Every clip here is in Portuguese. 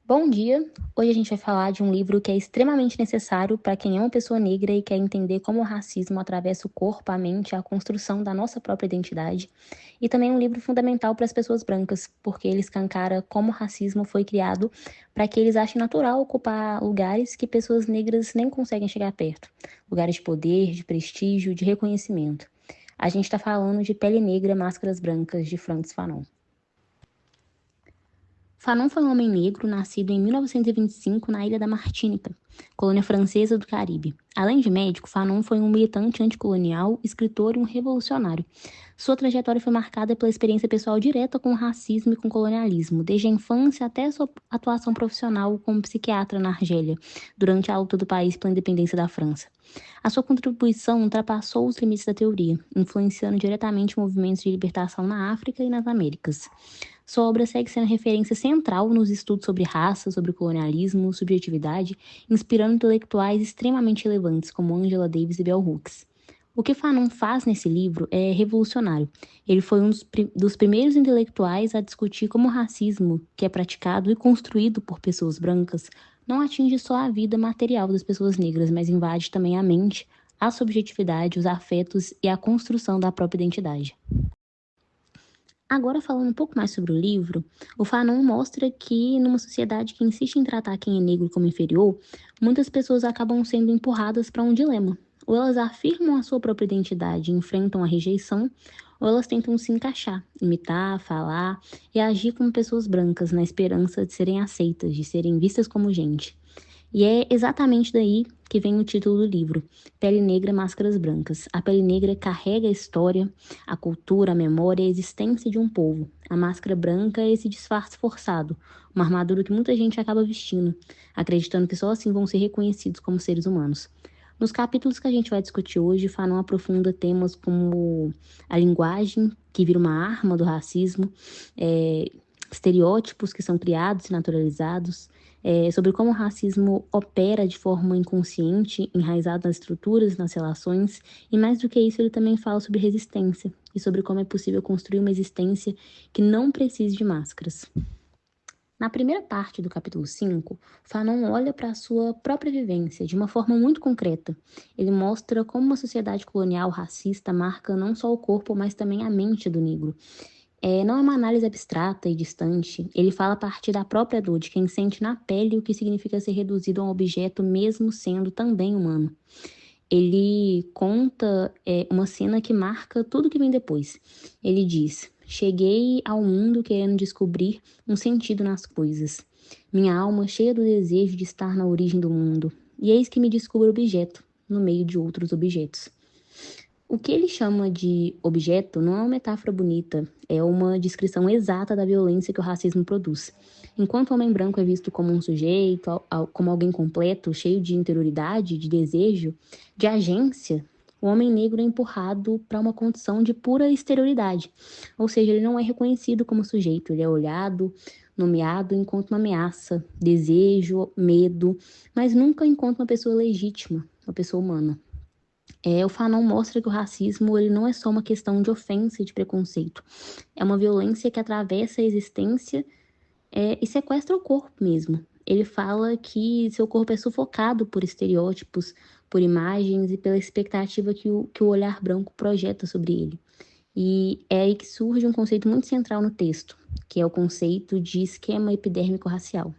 Bom dia! Hoje a gente vai falar de um livro que é extremamente necessário para quem é uma pessoa negra e quer entender como o racismo atravessa o corpo, a mente e a construção da nossa própria identidade. E também um livro fundamental para as pessoas brancas, porque ele escancara como o racismo foi criado para que eles achem natural ocupar lugares que pessoas negras nem conseguem chegar perto. Lugares de poder, de prestígio, de reconhecimento. A gente está falando de Pele Negra, Máscaras Brancas, de Frantz Fanon. Fanon foi um homem negro nascido em 1925 na Ilha da Martinica, colônia francesa do Caribe. Além de médico, Fanon foi um militante anticolonial, escritor e um revolucionário. Sua trajetória foi marcada pela experiência pessoal direta com o racismo e com o colonialismo, desde a infância até sua atuação profissional como psiquiatra na Argélia, durante a luta do país pela independência da França. A sua contribuição ultrapassou os limites da teoria, influenciando diretamente movimentos de libertação na África e nas Américas. Sua obra segue sendo referência central nos estudos sobre raça, sobre colonialismo, subjetividade, inspirando intelectuais extremamente relevantes como Angela Davis e Bell Hooks. O que Fanon faz nesse livro é revolucionário. Ele foi um dos primeiros intelectuais a discutir como o racismo, que é praticado e construído por pessoas brancas, não atinge só a vida material das pessoas negras, mas invade também a mente, a subjetividade, os afetos e a construção da própria identidade. Agora, falando um pouco mais sobre o livro, o Fanon mostra que, numa sociedade que insiste em tratar quem é negro como inferior, muitas pessoas acabam sendo empurradas para um dilema. Ou elas afirmam a sua própria identidade e enfrentam a rejeição, ou elas tentam se encaixar, imitar, falar e agir como pessoas brancas, na esperança de serem aceitas, de serem vistas como gente. E é exatamente daí que vem o título do livro, Pele Negra, Máscaras Brancas. A pele negra carrega a história, a cultura, a memória e a existência de um povo. A máscara branca é esse disfarce forçado, uma armadura que muita gente acaba vestindo, acreditando que só assim vão ser reconhecidos como seres humanos. Nos capítulos que a gente vai discutir hoje, Fanon aprofunda temas como a linguagem, que vira uma arma do racismo, estereótipos que são criados e naturalizados, sobre como o racismo opera de forma inconsciente, enraizado nas estruturas, nas relações, e mais do que isso, ele também fala sobre resistência e sobre como é possível construir uma existência que não precise de máscaras. Na primeira parte do capítulo 5, Fanon olha para a sua própria vivência de uma forma muito concreta. Ele mostra como uma sociedade colonial racista marca não só o corpo, mas também a mente do negro. Não é uma análise abstrata e distante, ele fala a partir da própria dor de quem sente na pele o que significa ser reduzido a um objeto mesmo sendo também humano. Ele conta uma cena que marca tudo que vem depois. Ele diz: cheguei ao mundo querendo descobrir um sentido nas coisas. Minha alma cheia do desejo de estar na origem do mundo. E eis que me descubro objeto, no meio de outros objetos. O que ele chama de objeto não é uma metáfora bonita, é uma descrição exata da violência que o racismo produz. Enquanto o homem branco é visto como um sujeito, como alguém completo, cheio de interioridade, de desejo, de agência, o homem negro é empurrado para uma condição de pura exterioridade. Ou seja, ele não é reconhecido como sujeito, ele é olhado, nomeado enquanto uma ameaça, desejo, medo, mas nunca enquanto uma pessoa legítima, uma pessoa humana. O Fanon mostra que o racismo ele não é só uma questão de ofensa e de preconceito. É uma violência que atravessa a existência e sequestra o corpo mesmo. Ele fala que seu corpo é sufocado por estereótipos, por imagens e pela expectativa que o olhar branco projeta sobre ele. E é aí que surge um conceito muito central no texto, que é o conceito de esquema epidérmico racial.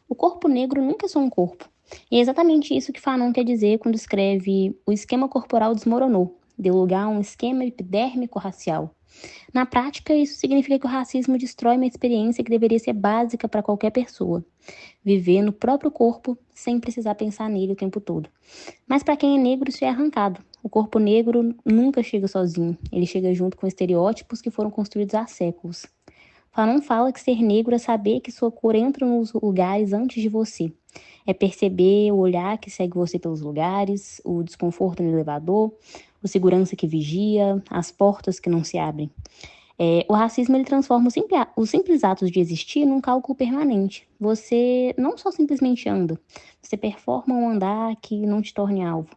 O corpo negro nunca é só um corpo. E é exatamente isso que Fanon quer dizer quando escreve o esquema corporal desmoronou, deu lugar a um esquema epidérmico racial. Na prática, isso significa que o racismo destrói uma experiência que deveria ser básica para qualquer pessoa. Viver no próprio corpo sem precisar pensar nele o tempo todo. Mas para quem é negro, isso é arrancado. O corpo negro nunca chega sozinho. Ele chega junto com estereótipos que foram construídos há séculos. Fanon fala que ser negro é saber que sua cor entra nos lugares antes de você. É perceber o olhar que segue você pelos lugares, o desconforto no elevador, o segurança que vigia, as portas que não se abrem. O racismo ele transforma os simples atos de existir num cálculo permanente. Você não só simplesmente anda, você performa um andar que não te torne alvo.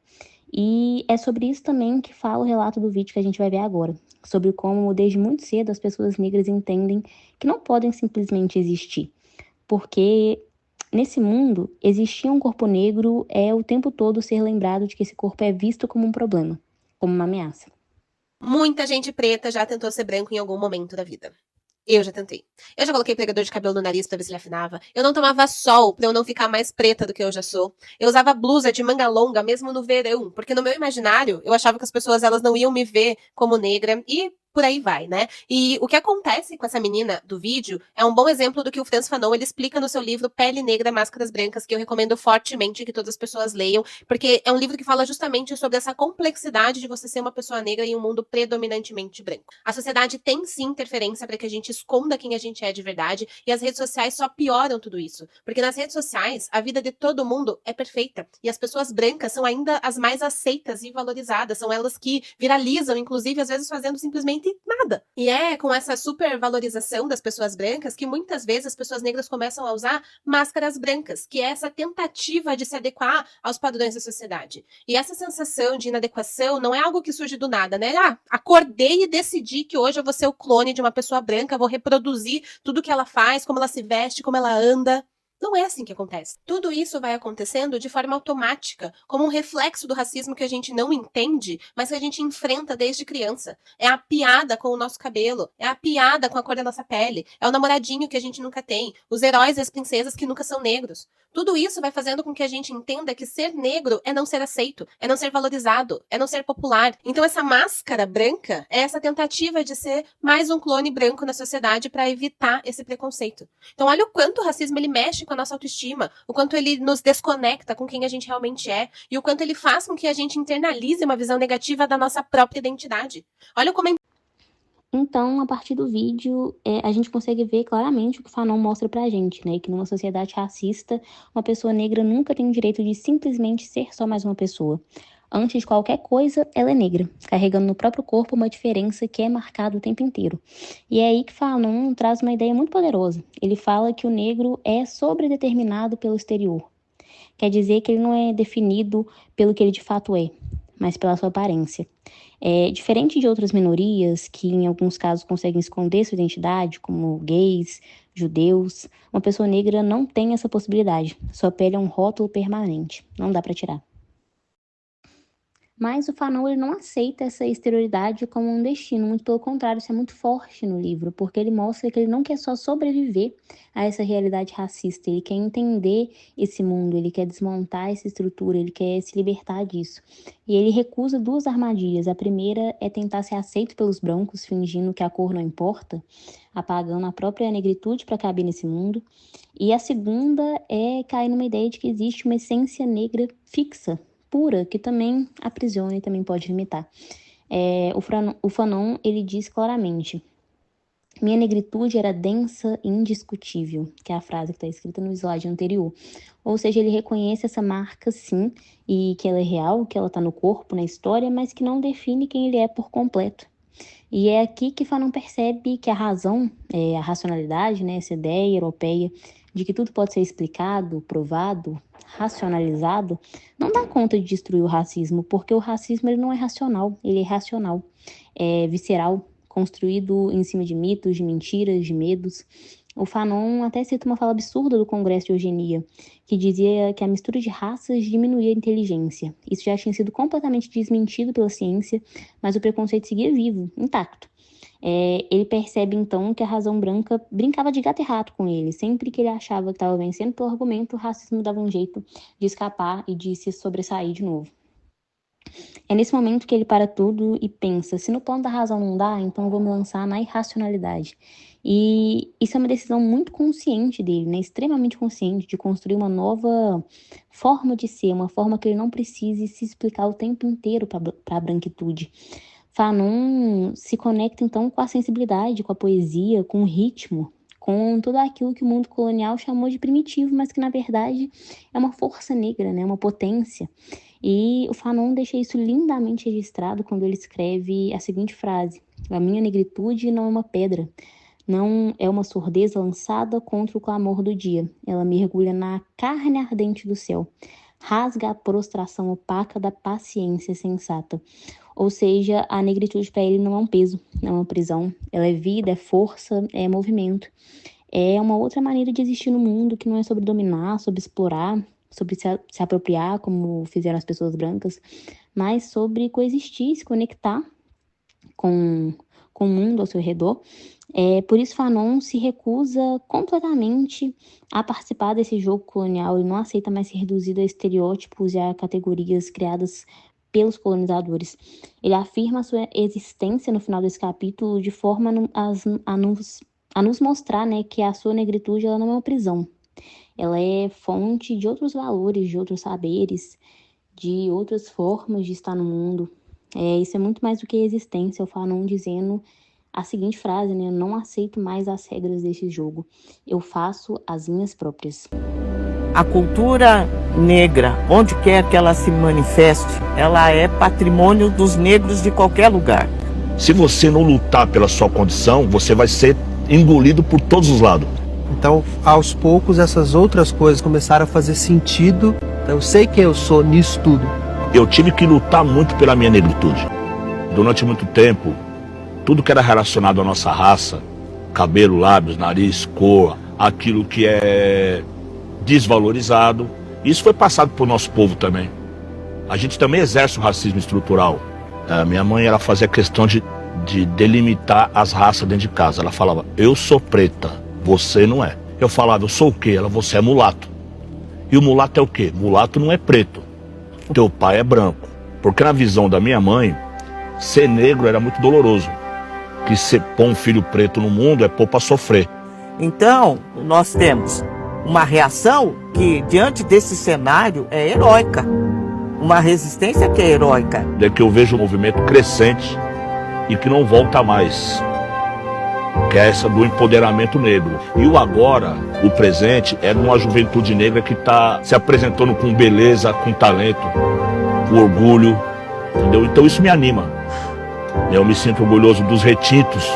E é sobre isso também que fala o relato do vídeo que a gente vai ver agora. Sobre como, desde muito cedo, as pessoas negras entendem que não podem simplesmente existir. porque nesse mundo, existir um corpo negro é o tempo todo ser lembrado de que esse corpo é visto como um problema, como uma ameaça. Muita gente preta já tentou ser branco em algum momento da vida. Eu já tentei. Eu já coloquei pregador de cabelo no nariz pra ver se ele afinava. Eu não tomava sol pra eu não ficar mais preta do que eu já sou. Eu usava blusa de manga longa mesmo no verão, porque no meu imaginário eu achava que as pessoas elas não iam me ver como negra e por aí vai, né? E o que acontece com essa menina do vídeo é um bom exemplo do que o Frantz Fanon ele explica no seu livro Pele Negra, Máscaras Brancas, que eu recomendo fortemente que todas as pessoas leiam, porque é um livro que fala justamente sobre essa complexidade de você ser uma pessoa negra em um mundo predominantemente branco. A sociedade tem sim interferência para que a gente esconda quem a gente é de verdade, e as redes sociais só pioram tudo isso. Porque nas redes sociais, a vida de todo mundo é perfeita, e as pessoas brancas são ainda as mais aceitas e valorizadas, são elas que viralizam, inclusive às vezes fazendo simplesmente nada. E é com essa supervalorização das pessoas brancas que muitas vezes as pessoas negras começam a usar máscaras brancas, que é essa tentativa de se adequar aos padrões da sociedade. E essa sensação de inadequação não é algo que surge do nada, né? Ah, acordei e decidi que hoje eu vou ser o clone de uma pessoa branca, vou reproduzir tudo que ela faz, como ela se veste, como ela anda. Não é assim que acontece. Tudo isso vai acontecendo de forma automática, como um reflexo do racismo que a gente não entende, mas que a gente enfrenta desde criança. É a piada com o nosso cabelo, é a piada com a cor da nossa pele, é o namoradinho que a gente nunca tem, os heróis e as princesas que nunca são negros. Tudo isso vai fazendo com que a gente entenda que ser negro é não ser aceito, é não ser valorizado, é não ser popular. Então essa máscara branca é essa tentativa de ser mais um clone branco na sociedade para evitar esse preconceito. Então olha o quanto o racismo ele mexe com a nossa autoestima, o quanto ele nos desconecta com quem a gente realmente é e o quanto ele faz com que a gente internalize uma visão negativa da nossa própria identidade. Olha como é. Então, a partir do vídeo, a gente consegue ver claramente o que o Fanon mostra pra gente, né? Que numa sociedade racista, uma pessoa negra nunca tem o direito de simplesmente ser só mais uma pessoa. Antes de qualquer coisa, ela é negra, carregando no próprio corpo uma diferença que é marcada o tempo inteiro. E é aí que Fanon traz uma ideia muito poderosa. Ele fala que o negro é sobredeterminado pelo exterior. Quer dizer que ele não é definido pelo que ele de fato é, mas pela sua aparência. Diferente de outras minorias, que em alguns casos conseguem esconder sua identidade, como gays, judeus, uma pessoa negra não tem essa possibilidade. Sua pele é um rótulo permanente, não dá para tirar. Mas o Fanon ele não aceita essa exterioridade como um destino, muito pelo contrário, isso é muito forte no livro, porque ele mostra que ele não quer só sobreviver a essa realidade racista, ele quer entender esse mundo, ele quer desmontar essa estrutura, ele quer se libertar disso. E ele recusa duas armadilhas. A primeira é tentar ser aceito pelos brancos, fingindo que a cor não importa, apagando a própria negritude para caber nesse mundo. E a segunda é cair numa ideia de que existe uma essência negra fixa, pura, que também aprisiona e também pode limitar. O Fanon, ele diz claramente: minha negritude era densa e indiscutível, que é a frase que está escrita no slide anterior. Ou seja, ele reconhece essa marca, sim, e que ela é real, que ela está no corpo, na história, mas que não define quem ele é por completo. E é aqui que Fanon percebe que a razão, a racionalidade, né, essa ideia europeia de que tudo pode ser explicado, provado, racionalizado, não dá conta de destruir o racismo, porque o racismo ele não é racional, ele é irracional, é visceral, construído em cima de mitos, de mentiras, de medos. O Fanon até cita uma fala absurda do Congresso de Eugenia, que dizia que a mistura de raças diminuía a inteligência. Isso já tinha sido completamente desmentido pela ciência, mas o preconceito seguia vivo, intacto. Ele percebe então que a razão branca brincava de gato e rato com ele. Sempre que ele achava que estava vencendo pelo argumento, o racismo dava um jeito de escapar e de se sobressair de novo. É nesse momento que ele para tudo e pensa: se no plano da razão não dá, então eu vou me lançar na irracionalidade. E isso é uma decisão muito consciente dele, né? Extremamente consciente de construir uma nova forma de ser, uma forma que ele não precise se explicar o tempo inteiro para a branquitude. Fanon se conecta então com a sensibilidade, com a poesia, com o ritmo, com tudo aquilo que o mundo colonial chamou de primitivo, mas que na verdade é uma força negra, né? Uma potência. E o Fanon deixa isso lindamente registrado quando ele escreve a seguinte frase: a minha negritude não é uma pedra, não é uma surdez lançada contra o clamor do dia. Ela mergulha na carne ardente do céu, rasga a prostração opaca da paciência sensata. Ou seja, a negritude para ele não é um peso, não é uma prisão. Ela é vida, é força, é movimento. É uma outra maneira de existir no mundo que não é sobre dominar, sobre explorar, sobre se apropriar, como fizeram as pessoas brancas, mas sobre coexistir, se conectar com, com o mundo ao seu redor. Por isso, Fanon se recusa completamente a participar desse jogo colonial e não aceita mais ser reduzido a estereótipos e a categorias criadas pelos colonizadores. Ele afirma a sua existência no final desse capítulo de forma a nos mostrar, né, que a sua negritude ela não é uma prisão. Ela é fonte de outros valores, de outros saberes, de outras formas de estar no mundo. Isso é muito mais do que existência. O Fanon dizendo a seguinte frase, né? Eu não aceito mais as regras desse jogo. Eu faço as minhas próprias. A cultura negra, onde quer que ela se manifeste, ela é patrimônio dos negros de qualquer lugar. Se você não lutar pela sua condição, você vai ser engolido por todos os lados. Então, aos poucos, essas outras coisas começaram a fazer sentido. Então, eu sei quem eu sou nisso tudo. Eu tive que lutar muito pela minha negritude. Durante muito tempo, tudo que era relacionado à nossa raça, cabelo, lábios, nariz, cor, aquilo que é desvalorizado, isso foi passado pro nosso povo também. A gente também exerce o racismo estrutural. A minha mãe, ela fazia questão de delimitar as raças dentro de casa. Ela falava, eu sou preta, você não é. Eu falava, eu sou o quê? Ela, você é mulato. E o mulato é o quê? Mulato não é preto. Teu pai é branco. Porque na visão da minha mãe, ser negro era muito doloroso. Que ser pôr um filho preto no mundo é pôr pra sofrer. Então, nós temos uma reação que, diante desse cenário, é heróica. Uma resistência que é heróica. É que eu vejo um movimento crescente e que não volta mais. Que é essa do empoderamento negro. E o agora, o presente, é uma juventude negra que está se apresentando com beleza, com talento, com orgulho, entendeu? Então isso me anima. Eu me sinto orgulhoso dos retintos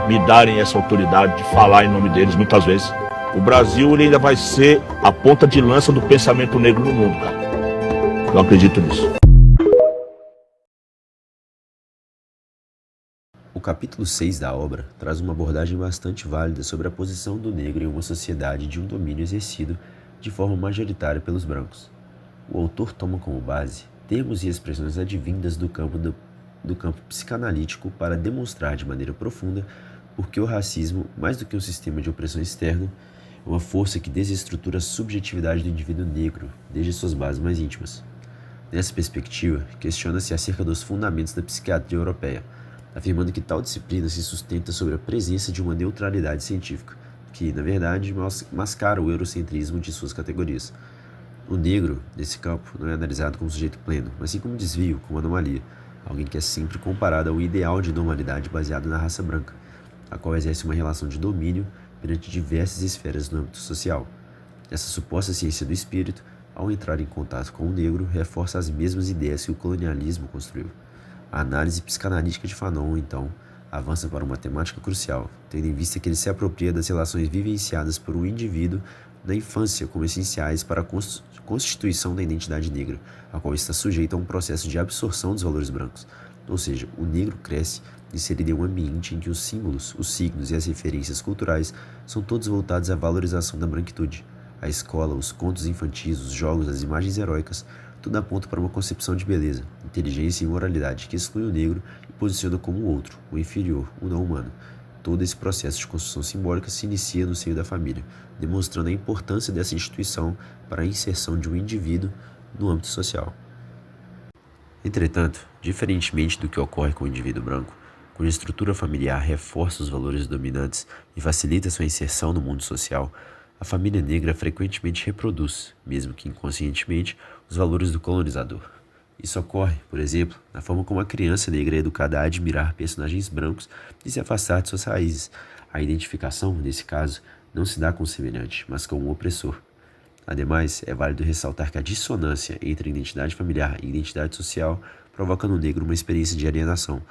me darem essa autoridade de falar em nome deles muitas vezes. O Brasil ele ainda vai ser a ponta de lança do pensamento negro no mundo, cara. Eu acredito nisso. O capítulo 6 da obra traz uma abordagem bastante válida sobre a posição do negro em uma sociedade de um domínio exercido de forma majoritária pelos brancos. O autor toma como base termos e expressões advindas do campo psicanalítico para demonstrar de maneira profunda por que o racismo, mais do que um sistema de opressão externo, é uma força que desestrutura a subjetividade do indivíduo negro desde suas bases mais íntimas. Nessa perspectiva, questiona-se acerca dos fundamentos da psiquiatria europeia, afirmando que tal disciplina se sustenta sobre a presença de uma neutralidade científica, que, na verdade, mascara o eurocentrismo de suas categorias. O negro, nesse campo, não é analisado como sujeito pleno, mas sim como desvio, como anomalia, alguém que é sempre comparado ao ideal de normalidade baseado na raça branca, a qual exerce uma relação de domínio perante diversas esferas no âmbito social. Essa suposta ciência do espírito, ao entrar em contato com o negro, reforça as mesmas ideias que o colonialismo construiu. A análise psicanalítica de Fanon, então, avança para uma temática crucial, tendo em vista que ele se apropria das relações vivenciadas por um indivíduo na infância como essenciais para a constituição da identidade negra, a qual está sujeita a um processo de absorção dos valores brancos. Ou seja, o negro cresce inserido em um ambiente em que os símbolos, os signos e as referências culturais são todos voltados à valorização da branquitude. A escola, os contos infantis, os jogos, as imagens heróicas, tudo aponta para uma concepção de beleza, inteligência e moralidade que exclui o negro e posiciona como o outro, o inferior, o não humano. Todo esse processo de construção simbólica se inicia no seio da família, demonstrando a importância dessa instituição para a inserção de um indivíduo no âmbito social. Entretanto, diferentemente do que ocorre com o indivíduo branco, cuja estrutura familiar reforça os valores dominantes e facilita sua inserção no mundo social, a família negra frequentemente reproduz, mesmo que inconscientemente, os valores do colonizador. Isso ocorre, por exemplo, na forma como a criança negra é educada a admirar personagens brancos e se afastar de suas raízes. A identificação, nesse caso, não se dá com o semelhante, mas com o opressor. Ademais, é válido ressaltar que a dissonância entre identidade familiar e identidade social provoca no negro uma experiência de alienação.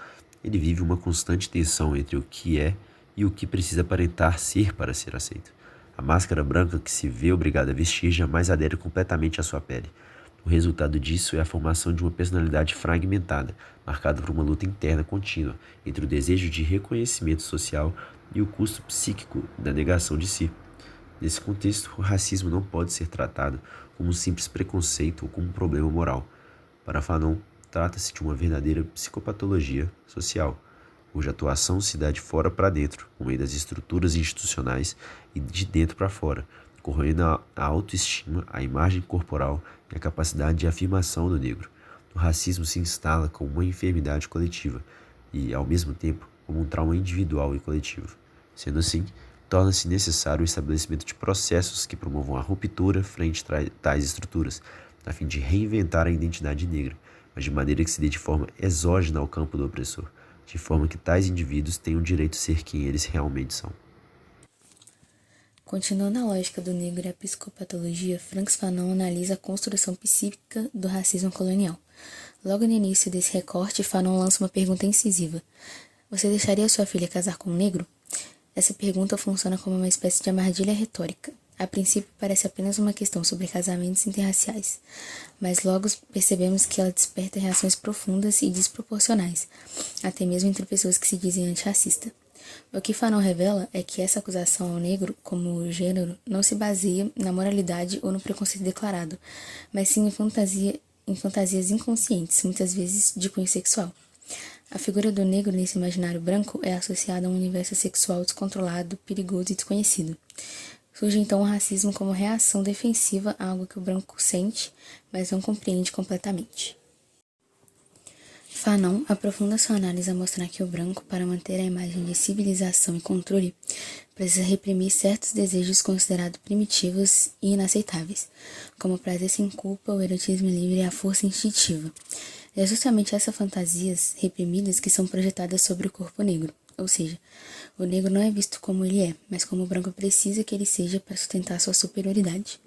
Ele vive uma constante tensão entre o que é e o que precisa aparentar ser para ser aceito. A máscara branca que se vê obrigado a vestir jamais adere completamente à sua pele. O resultado disso é a formação de uma personalidade fragmentada, marcada por uma luta interna contínua entre o desejo de reconhecimento social e o custo psíquico da negação de si. Nesse contexto, o racismo não pode ser tratado como um simples preconceito ou como um problema moral. Para Fanon, trata-se de uma verdadeira psicopatologia social, cuja atuação se dá de fora para dentro, por meio das estruturas institucionais e de dentro para fora, corroendo a autoestima, a imagem corporal e a capacidade de afirmação do negro. O racismo se instala como uma enfermidade coletiva e, ao mesmo tempo, como um trauma individual e coletivo. Sendo assim, torna-se necessário o estabelecimento de processos que promovam a ruptura frente a tais estruturas, a fim de reinventar a identidade negra, mas de maneira que se dê de forma exógena ao campo do opressor, de forma que tais indivíduos tenham o direito de ser quem eles realmente são. Continuando a lógica do negro e a psicopatologia, Frantz Fanon analisa a construção psíquica do racismo colonial. Logo no início desse recorte, Fanon lança uma pergunta incisiva. Você deixaria sua filha casar com um negro? Essa pergunta funciona como uma espécie de armadilha retórica. A princípio parece apenas uma questão sobre casamentos interraciais, mas logo percebemos que ela desperta reações profundas e desproporcionais, até mesmo entre pessoas que se dizem antirracistas. O que Fanon revela é que essa acusação ao negro como gênero não se baseia na moralidade ou no preconceito declarado, mas sim em fantasias inconscientes, muitas vezes de cunho sexual. A figura do negro nesse imaginário branco é associada a um universo sexual descontrolado, perigoso e desconhecido. Surge então o racismo como reação defensiva a algo que o branco sente, mas não compreende completamente. Fanon aprofunda sua análise a mostrar que o branco, para manter a imagem de civilização e controle, precisa reprimir certos desejos considerados primitivos e inaceitáveis, como o prazer sem culpa, o erotismo livre e a força instintiva. É justamente essas fantasias reprimidas que são projetadas sobre o corpo negro, ou seja, o negro não é visto como ele é, mas como o branco precisa que ele seja para sustentar sua superioridade.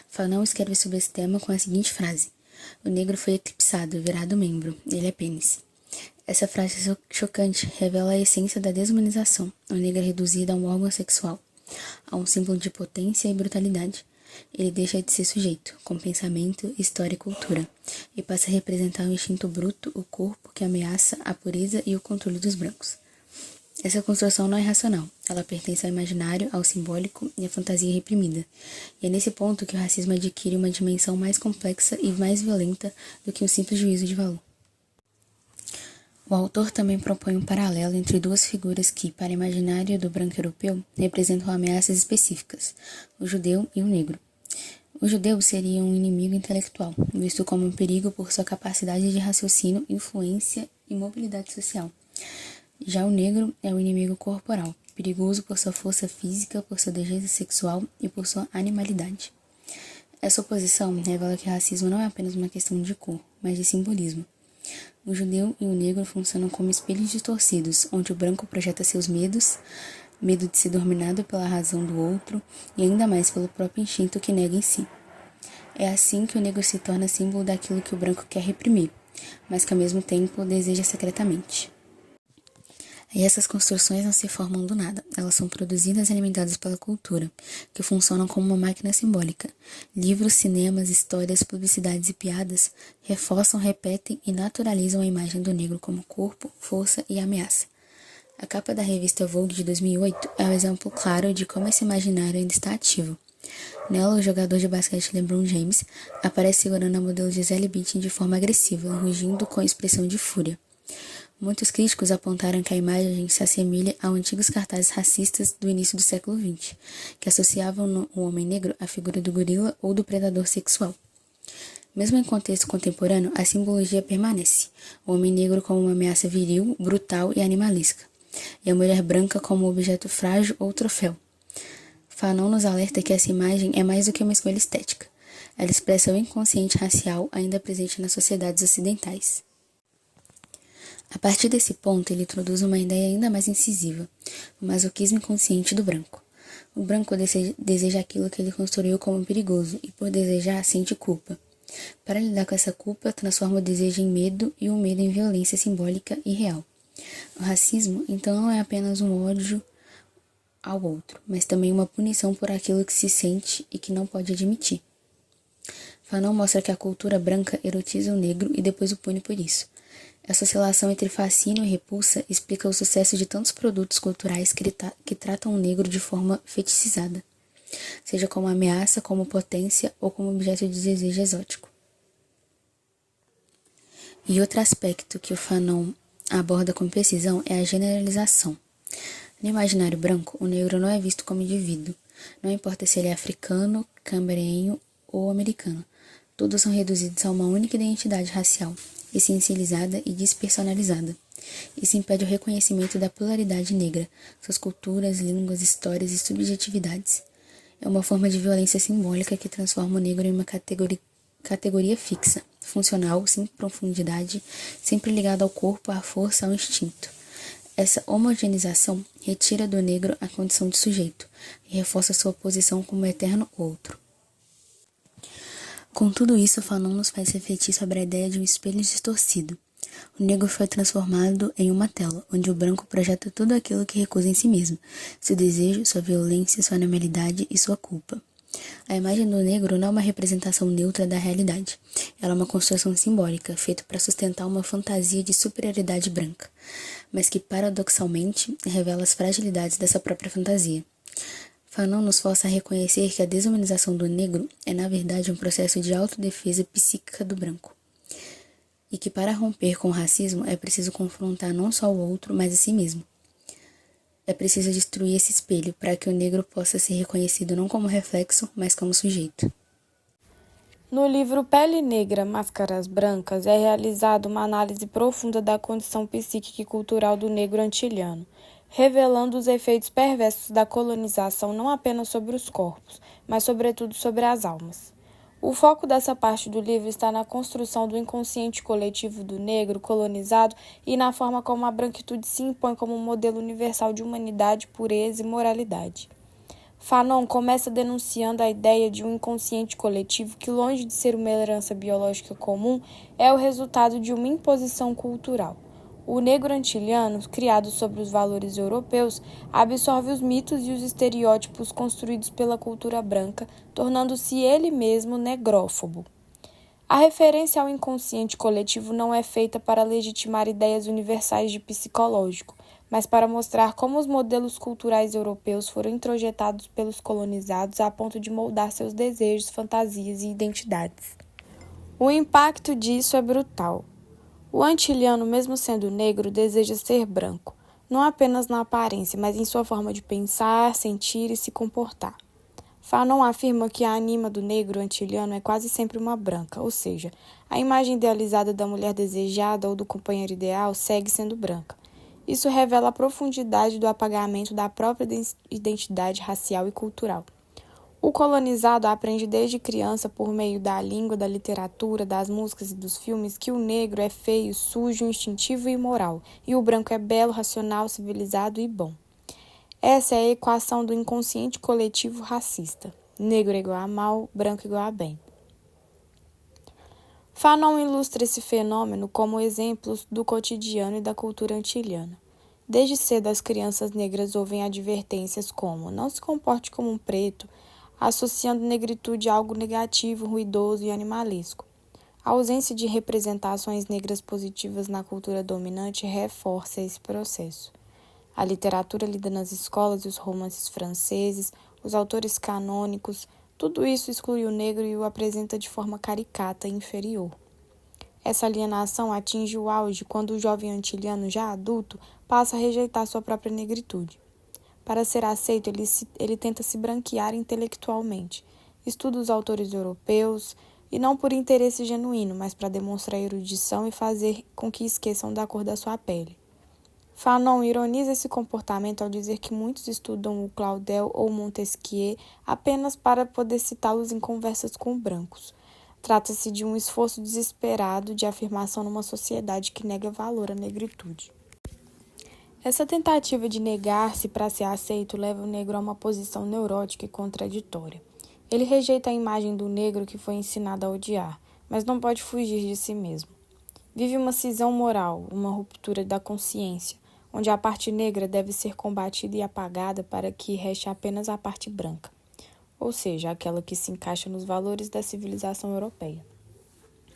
Fanon escreve sobre esse tema com a seguinte frase: o negro foi eclipsado, virado membro, ele é pênis. Essa frase chocante revela a essência da desumanização. O negro é reduzido a um órgão sexual, a um símbolo de potência e brutalidade. Ele deixa de ser sujeito, com pensamento, história e cultura, e passa a representar o instinto bruto, o corpo que ameaça a pureza e o controle dos brancos. Essa construção não é racional, ela pertence ao imaginário, ao simbólico e à fantasia reprimida. E é nesse ponto que o racismo adquire uma dimensão mais complexa e mais violenta do que um simples juízo de valor. O autor também propõe um paralelo entre duas figuras que, para o imaginário do branco europeu, representam ameaças específicas, o judeu e o negro. O judeu seria um inimigo intelectual, visto como um perigo por sua capacidade de raciocínio, influência e mobilidade social. Já o negro é o inimigo corporal, perigoso por sua força física, por sua desejo sexual e por sua animalidade. Essa oposição revela que o racismo não é apenas uma questão de cor, mas de simbolismo. O judeu e o negro funcionam como espelhos distorcidos, onde o branco projeta seus medos, medo de ser dominado pela razão do outro e ainda mais pelo próprio instinto que nega em si. É assim que o negro se torna símbolo daquilo que o branco quer reprimir, mas que ao mesmo tempo deseja secretamente. E essas construções não se formam do nada, elas são produzidas e alimentadas pela cultura, que funcionam como uma máquina simbólica. Livros, cinemas, histórias, publicidades e piadas reforçam, repetem e naturalizam a imagem do negro como corpo, força e ameaça. A capa da revista Vogue de 2008 é um exemplo claro de como esse imaginário ainda está ativo. Nela, o jogador de basquete LeBron James aparece segurando a modelo Gisele Bündchen de forma agressiva, rugindo com expressão de fúria. Muitos críticos apontaram que a imagem se assemelha a antigos cartazes racistas do início do século XX, que associavam o homem negro à figura do gorila ou do predador sexual. Mesmo em contexto contemporâneo, a simbologia permanece, o homem negro como uma ameaça viril, brutal e animalesca, e a mulher branca como um objeto frágil ou troféu. Fanon nos alerta que essa imagem é mais do que uma escolha estética. Ela expressa o inconsciente racial ainda presente nas sociedades ocidentais. A partir desse ponto, ele introduz uma ideia ainda mais incisiva, o masoquismo inconsciente do branco. O branco deseja aquilo que ele construiu como perigoso e, por desejar, sente culpa. Para lidar com essa culpa, transforma o desejo em medo e o medo em violência simbólica e real. O racismo, então, não é apenas um ódio ao outro, mas também uma punição por aquilo que se sente e que não pode admitir. Fanon mostra que a cultura branca erotiza o negro e depois o pune por isso. Essa oscilação entre fascínio e repulsa explica o sucesso de tantos produtos culturais que tratam o negro de forma feticizada, seja como ameaça, como potência ou como objeto de desejo exótico. E outro aspecto que o Fanon aborda com precisão é a generalização. No imaginário branco, o negro não é visto como indivíduo, não importa se ele é africano, cambrenho ou americano. Todos são reduzidos a uma única identidade racial, essencializada e despersonalizada. Isso impede o reconhecimento da pluralidade negra, suas culturas, línguas, histórias e subjetividades. É uma forma de violência simbólica que transforma o negro em uma categoria fixa, funcional, sem profundidade, sempre ligada ao corpo, à força, ao instinto. Essa homogeneização retira do negro a condição de sujeito e reforça sua posição como eterno outro. Com tudo isso, Fanon nos faz refletir sobre a ideia de um espelho distorcido. O negro foi transformado em uma tela, onde o branco projeta tudo aquilo que recusa em si mesmo, seu desejo, sua violência, sua animalidade e sua culpa. A imagem do negro não é uma representação neutra da realidade. Ela é uma construção simbólica, feita para sustentar uma fantasia de superioridade branca, mas que, paradoxalmente, revela as fragilidades dessa própria fantasia. Fanon nos força a reconhecer que a desumanização do negro é, na verdade, um processo de autodefesa psíquica do branco. E que, para romper com o racismo, é preciso confrontar não só o outro, mas a si mesmo. É preciso destruir esse espelho para que o negro possa ser reconhecido não como reflexo, mas como sujeito. No livro Pele Negra, Máscaras Brancas, é realizada uma análise profunda da condição psíquica e cultural do negro antilhano, revelando os efeitos perversos da colonização não apenas sobre os corpos, mas sobretudo sobre as almas. O foco dessa parte do livro está na construção do inconsciente coletivo do negro colonizado e na forma como a branquitude se impõe como um modelo universal de humanidade, pureza e moralidade. Fanon começa denunciando a ideia de um inconsciente coletivo que, longe de ser uma herança biológica comum, é o resultado de uma imposição cultural. O negro antilhano, criado sobre os valores europeus, absorve os mitos e os estereótipos construídos pela cultura branca, tornando-se ele mesmo negrófobo. A referência ao inconsciente coletivo não é feita para legitimar ideias universais de psicológico, mas para mostrar como os modelos culturais europeus foram introjetados pelos colonizados a ponto de moldar seus desejos, fantasias e identidades. O impacto disso é brutal. O antilhano, mesmo sendo negro, deseja ser branco, não apenas na aparência, mas em sua forma de pensar, sentir e se comportar. Fanon afirma que a anima do negro antilhano é quase sempre uma branca, ou seja, a imagem idealizada da mulher desejada ou do companheiro ideal segue sendo branca. Isso revela a profundidade do apagamento da própria identidade racial e cultural. O colonizado aprende desde criança, por meio da língua, da literatura, das músicas e dos filmes, que o negro é feio, sujo, instintivo e imoral, e o branco é belo, racional, civilizado e bom. Essa é a equação do inconsciente coletivo racista. Negro é igual a mal, branco igual a bem. Fanon ilustra esse fenômeno como exemplos do cotidiano e da cultura antilhana. Desde cedo, as crianças negras ouvem advertências como não se comporte como um preto, associando negritude a algo negativo, ruidoso e animalesco. A ausência de representações negras positivas na cultura dominante reforça esse processo. A literatura lida nas escolas e os romances franceses, os autores canônicos, tudo isso exclui o negro e o apresenta de forma caricata e inferior. Essa alienação atinge o auge quando o jovem antilhano, já adulto, passa a rejeitar sua própria negritude. Para ser aceito, ele tenta se branquear intelectualmente. Estuda os autores europeus, e não por interesse genuíno, mas para demonstrar erudição e fazer com que esqueçam da cor da sua pele. Fanon ironiza esse comportamento ao dizer que muitos estudam o Claudel ou Montesquieu apenas para poder citá-los em conversas com brancos. Trata-se de um esforço desesperado de afirmação numa sociedade que nega valor à negritude. Essa tentativa de negar-se para ser aceito leva o negro a uma posição neurótica e contraditória. Ele rejeita a imagem do negro que foi ensinado a odiar, mas não pode fugir de si mesmo. Vive uma cisão moral, uma ruptura da consciência, onde a parte negra deve ser combatida e apagada para que reste apenas a parte branca, ou seja, aquela que se encaixa nos valores da civilização europeia.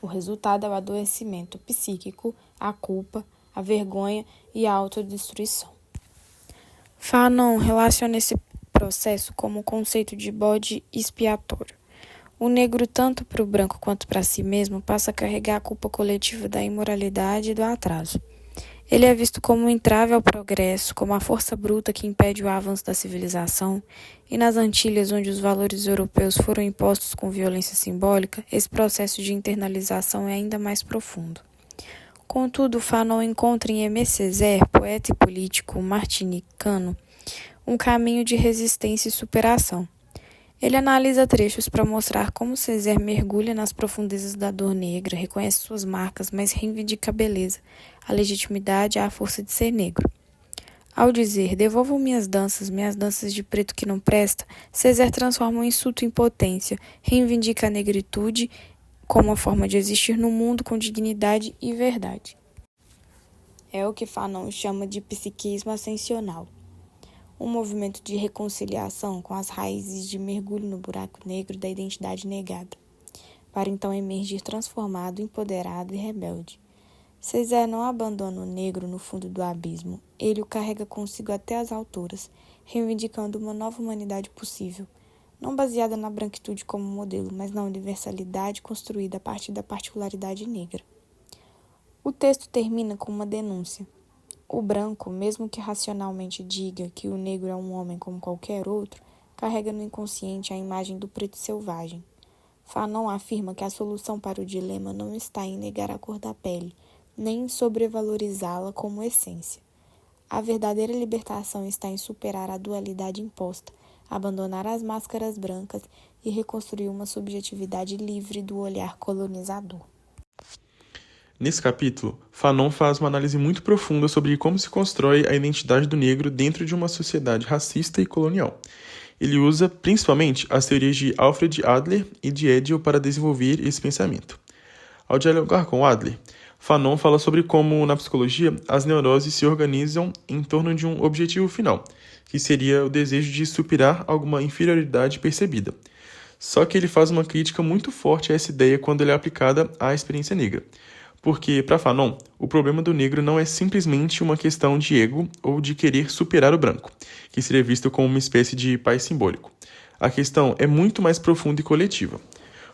O resultado é o adoecimento psíquico, a culpa, a vergonha e a autodestruição. Fanon relaciona esse processo como o conceito de bode expiatório. O negro, tanto para o branco quanto para si mesmo, passa a carregar a culpa coletiva da imoralidade e do atraso. Ele é visto como um entrave ao progresso, como a força bruta que impede o avanço da civilização, e nas Antilhas, onde os valores europeus foram impostos com violência simbólica, esse processo de internalização é ainda mais profundo. Contudo, Fanon encontra em Aimé Césaire, poeta e político martinicano, um caminho de resistência e superação. Ele analisa trechos para mostrar como Césaire mergulha nas profundezas da dor negra, reconhece suas marcas, mas reivindica a beleza, a legitimidade e a força de ser negro. Ao dizer, devolvam minhas danças de preto que não presta, Césaire transforma o insulto em potência, reivindica a negritude como uma forma de existir no mundo com dignidade e verdade. É o que Fanon chama de psiquismo ascensional. Um movimento de reconciliação com as raízes de mergulho no buraco negro da identidade negada, para então emergir transformado, empoderado e rebelde. Césaire não abandona o negro no fundo do abismo, ele o carrega consigo até as alturas, reivindicando uma nova humanidade possível, não baseada na branquitude como modelo, mas na universalidade construída a partir da particularidade negra. O texto termina com uma denúncia. O branco, mesmo que racionalmente diga que o negro é um homem como qualquer outro, carrega no inconsciente a imagem do preto selvagem. Fanon afirma que a solução para o dilema não está em negar a cor da pele, nem em sobrevalorizá-la como essência. A verdadeira libertação está em superar a dualidade imposta, abandonar as máscaras brancas e reconstruir uma subjetividade livre do olhar colonizador. Nesse capítulo, Fanon faz uma análise muito profunda sobre como se constrói a identidade do negro dentro de uma sociedade racista e colonial. Ele usa, principalmente, as teorias de Alfred Adler e de Edel para desenvolver esse pensamento. Ao dialogar com Adler, Fanon fala sobre como, na psicologia, as neuroses se organizam em torno de um objetivo final, que seria o desejo de superar alguma inferioridade percebida. Só que ele faz uma crítica muito forte a essa ideia quando ela é aplicada à experiência negra. Porque, para Fanon, o problema do negro não é simplesmente uma questão de ego ou de querer superar o branco, que seria visto como uma espécie de pai simbólico. A questão é muito mais profunda e coletiva.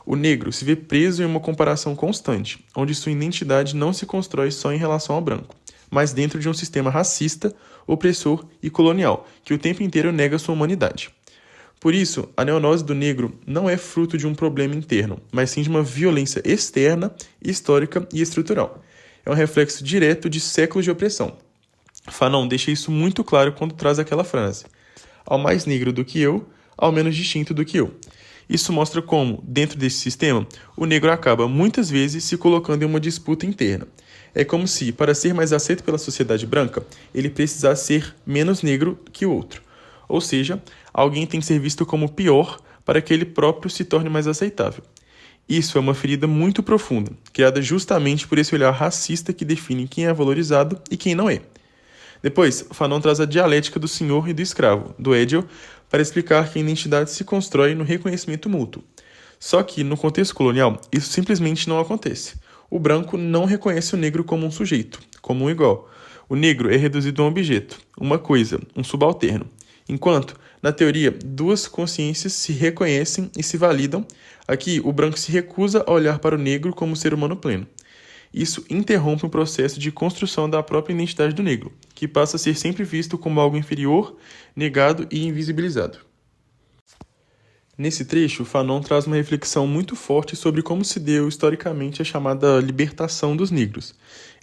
O negro se vê preso em uma comparação constante, onde sua identidade não se constrói só em relação ao branco, mas dentro de um sistema racista, opressor e colonial, que o tempo inteiro nega sua humanidade. Por isso, a neonose do negro não é fruto de um problema interno, mas sim de uma violência externa, histórica e estrutural. É um reflexo direto de séculos de opressão. Fanon deixa isso muito claro quando traz aquela frase: ao mais negro do que eu, ao menos distinto do que eu. Isso mostra como, dentro desse sistema, o negro acaba muitas vezes se colocando em uma disputa interna. É como se, para ser mais aceito pela sociedade branca, ele precisasse ser menos negro que o outro. Ou seja, alguém tem que ser visto como pior para que ele próprio se torne mais aceitável. Isso é uma ferida muito profunda, criada justamente por esse olhar racista que define quem é valorizado e quem não é. Depois, Fanon traz a dialética do senhor e do escravo, do Edel, para explicar que a identidade se constrói no reconhecimento mútuo. Só que, no contexto colonial, isso simplesmente não acontece. O branco não reconhece o negro como um sujeito, como um igual. O negro é reduzido a um objeto, uma coisa, um subalterno. Enquanto, na teoria, duas consciências se reconhecem e se validam, aqui o branco se recusa a olhar para o negro como ser humano pleno. Isso interrompe o processo de construção da própria identidade do negro, que passa a ser sempre visto como algo inferior, negado e invisibilizado. Nesse trecho, Fanon traz uma reflexão muito forte sobre como se deu historicamente a chamada libertação dos negros.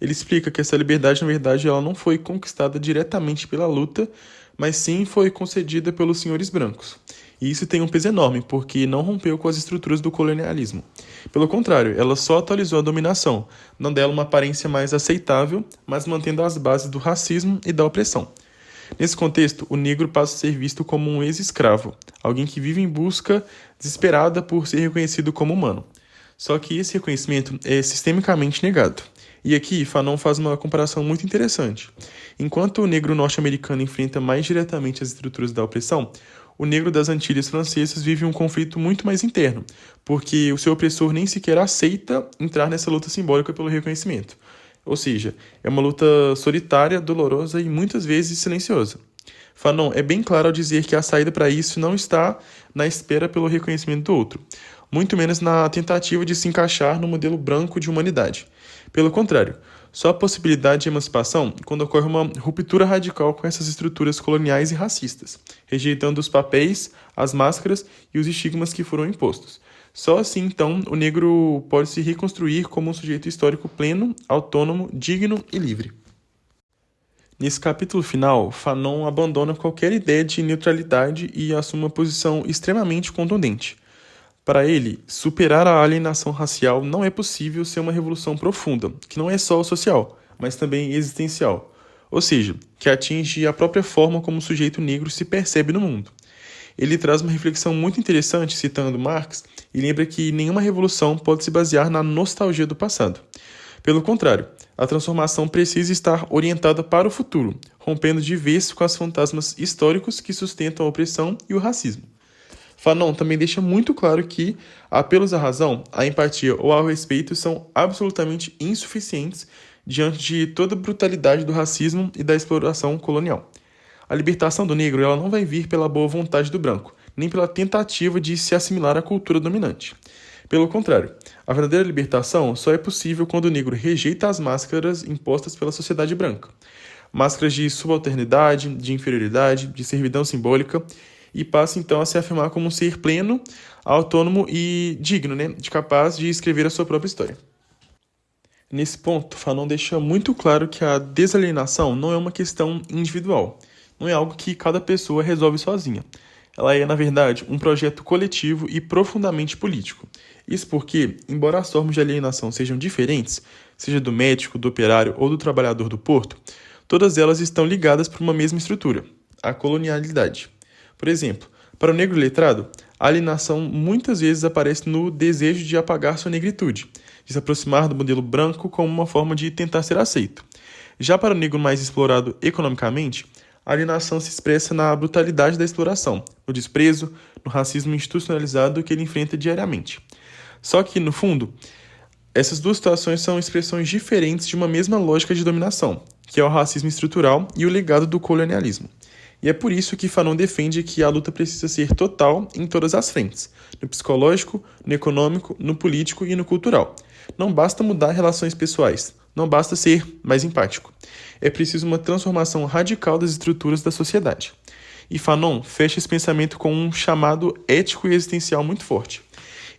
Ele explica que essa liberdade, na verdade, ela não foi conquistada diretamente pela luta, mas sim foi concedida pelos senhores brancos. E isso tem um peso enorme, porque não rompeu com as estruturas do colonialismo. Pelo contrário, ela só atualizou a dominação, dando dela uma aparência mais aceitável, mas mantendo as bases do racismo e da opressão. Nesse contexto, o negro passa a ser visto como um ex-escravo, alguém que vive em busca desesperada por ser reconhecido como humano. Só que esse reconhecimento é sistemicamente negado. E aqui, Fanon faz uma comparação muito interessante. Enquanto o negro norte-americano enfrenta mais diretamente as estruturas da opressão, o negro das Antilhas Francesas vive um conflito muito mais interno, porque o seu opressor nem sequer aceita entrar nessa luta simbólica pelo reconhecimento. Ou seja, é uma luta solitária, dolorosa e muitas vezes silenciosa. Fanon é bem claro ao dizer que a saída para isso não está na espera pelo reconhecimento do outro, muito menos na tentativa de se encaixar no modelo branco de humanidade. Pelo contrário, só a possibilidade de emancipação quando ocorre uma ruptura radical com essas estruturas coloniais e racistas, rejeitando os papéis, as máscaras e os estigmas que foram impostos. Só assim, então, o negro pode se reconstruir como um sujeito histórico pleno, autônomo, digno e livre. Nesse capítulo final, Fanon abandona qualquer ideia de neutralidade e assume uma posição extremamente contundente. Para ele, superar a alienação racial não é possível sem uma revolução profunda, que não é só social, mas também existencial, ou seja, que atinge a própria forma como o sujeito negro se percebe no mundo. Ele traz uma reflexão muito interessante citando Marx e lembra que nenhuma revolução pode se basear na nostalgia do passado. Pelo contrário, a transformação precisa estar orientada para o futuro, rompendo de vez com os fantasmas históricos que sustentam a opressão e o racismo. Fanon também deixa muito claro que apelos à razão, à empatia ou ao respeito são absolutamente insuficientes diante de toda a brutalidade do racismo e da exploração colonial. A libertação do negro ela não vai vir pela boa vontade do branco, nem pela tentativa de se assimilar à cultura dominante. Pelo contrário, a verdadeira libertação só é possível quando o negro rejeita as máscaras impostas pela sociedade branca. Máscaras de subalternidade, de inferioridade, de servidão simbólica, e passa então a se afirmar como um ser pleno, autônomo e digno, de capaz de escrever a sua própria história. Nesse ponto, Fanon deixa muito claro que a desalienação não é uma questão individual, não é algo que cada pessoa resolve sozinha. Ela é, na verdade, um projeto coletivo e profundamente político. Isso porque, embora as formas de alienação sejam diferentes, seja do médico, do operário ou do trabalhador do porto, todas elas estão ligadas por uma mesma estrutura, a colonialidade. Por exemplo, para o negro letrado, a alienação muitas vezes aparece no desejo de apagar sua negritude, de se aproximar do modelo branco como uma forma de tentar ser aceito. Já para o negro mais explorado economicamente, a alienação se expressa na brutalidade da exploração, no desprezo, no racismo institucionalizado que ele enfrenta diariamente. Só que, no fundo, essas duas situações são expressões diferentes de uma mesma lógica de dominação, que é o racismo estrutural e o legado do colonialismo. E é por isso que Fanon defende que a luta precisa ser total em todas as frentes, no psicológico, no econômico, no político e no cultural. Não basta mudar relações pessoais, não basta ser mais empático. É preciso uma transformação radical das estruturas da sociedade. E Fanon fecha esse pensamento com um chamado ético e existencial muito forte.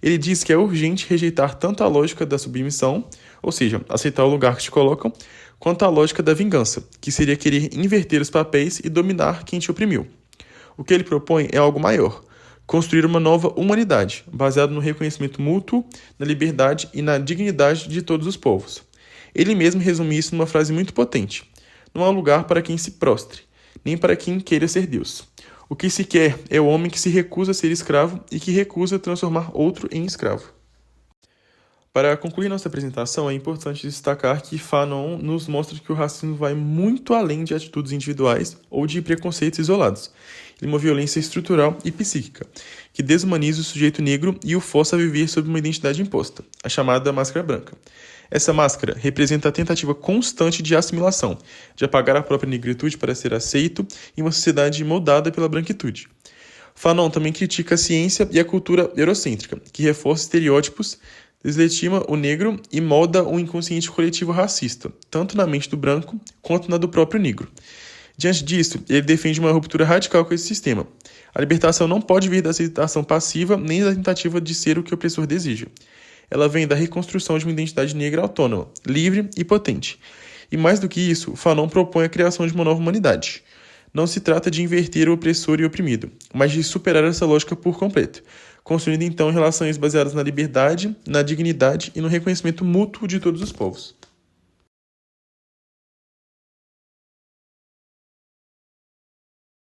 Ele diz que é urgente rejeitar tanto a lógica da submissão, ou seja, aceitar o lugar que te colocam, quanto a lógica da vingança, que seria querer inverter os papéis e dominar quem te oprimiu. O que ele propõe é algo maior, construir uma nova humanidade, baseada no reconhecimento mútuo, na liberdade e na dignidade de todos os povos. Ele mesmo resume isso numa frase muito potente: não há lugar para quem se prostre, nem para quem queira ser Deus. O que se quer é o homem que se recusa a ser escravo e que recusa transformar outro em escravo. Para concluir nossa apresentação, é importante destacar que Fanon nos mostra que o racismo vai muito além de atitudes individuais ou de preconceitos isolados. Ele é uma violência estrutural e psíquica, que desumaniza o sujeito negro e o força a viver sob uma identidade imposta, a chamada máscara branca. Essa máscara representa a tentativa constante de assimilação, de apagar a própria negritude para ser aceito em uma sociedade moldada pela branquitude. Fanon também critica a ciência e a cultura eurocêntrica, que reforça estereótipos, deslegitima o negro e molda o inconsciente coletivo racista, tanto na mente do branco quanto na do próprio negro. Diante disso, ele defende uma ruptura radical com esse sistema. A libertação não pode vir da aceitação passiva nem da tentativa de ser o que o opressor deseja. Ela vem da reconstrução de uma identidade negra autônoma, livre e potente. E mais do que isso, Fanon propõe a criação de uma nova humanidade. Não se trata de inverter o opressor e o oprimido, mas de superar essa lógica por completo, construindo então relações baseadas na liberdade, na dignidade e no reconhecimento mútuo de todos os povos.